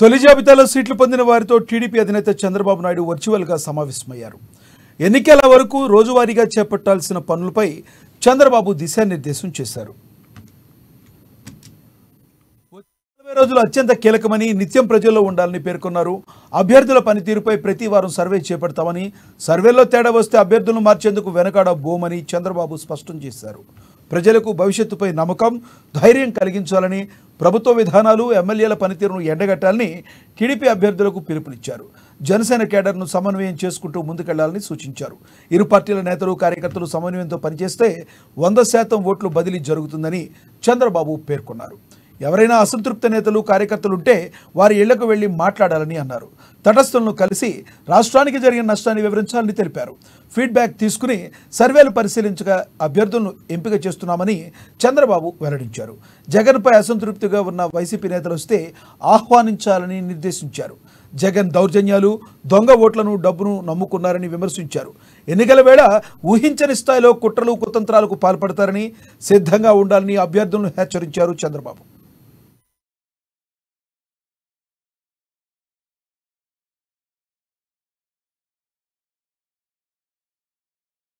తొలి జాబితాలో సీట్లు పొందిన వారితో టీడీపీ అధినేత చంద్రబాబు నాయుడు వర్చువల్గా సమావేశమయ్యారు. ఎన్నికల వరకు రోజువారీగా చేపట్టాల్సిన పనులపై చంద్రబాబు దిశానిర్దేశం చేశారు. 40 రోజులు అత్యంత కీలకమని, నిత్యం ప్రజల్లో ఉండాలని పేర్కొన్నారు. అభ్యర్థుల పనితీరుపై ప్రతి వారం సర్వే చేపడతామని, సర్వేలో తేడా వస్తే అభ్యర్థులను మార్చేందుకు వెనకాడబోమని చంద్రబాబు స్పష్టం చేశారు. ప్రజలకు భవిష్యత్తుపై నమ్మకం, ధైర్యం కలిగించాలని, ప్రభుత్వ విధానాలు, ఎమ్మెల్యేల పనితీరును ఎండగట్టాలని టీడీపీ అభ్యర్థులకు పిలుపునిచ్చారు. జనసేన కేడర్ను సమన్వయం చేసుకుంటూ ముందుకెళ్లాలని సూచించారు. ఇరు పార్టీల నేతలు, కార్యకర్తలు సమన్వయంతో పనిచేస్తే 100% ఓట్లు బదిలీ జరుగుతుందని చంద్రబాబు పేర్కొన్నారు. ఎవరైనా అసంతృప్త నేతలు, కార్యకర్తలుంటే వారి ఇళ్లకు వెళ్లి మాట్లాడాలని అన్నారు. తటస్థులను కలిసి రాష్ట్రానికి జరిగిన నష్టాన్ని వివరించాలని తెలిపారు. ఫీడ్బ్యాక్ తీసుకుని సర్వేలు పరిశీలించగా అభ్యర్థులను ఎంపిక చేస్తున్నామని చంద్రబాబు వెల్లడించారు. జగన్పై అసంతృప్తిగా ఉన్న వైసీపీ నేతలు వస్తే ఆహ్వానించాలని నిర్దేశించారు. జగన్ దౌర్జన్యాలు, దొంగ ఓట్లను, డబ్బును నమ్ముకున్నారని విమర్శించారు. ఎన్నికల వేళ ఊహించని స్థాయిలో కుట్రలు, కుతంత్రాలకు పాల్పడతారని, సిద్ధంగా ఉండాలని అభ్యర్థులను హెచ్చరించారు చంద్రబాబు.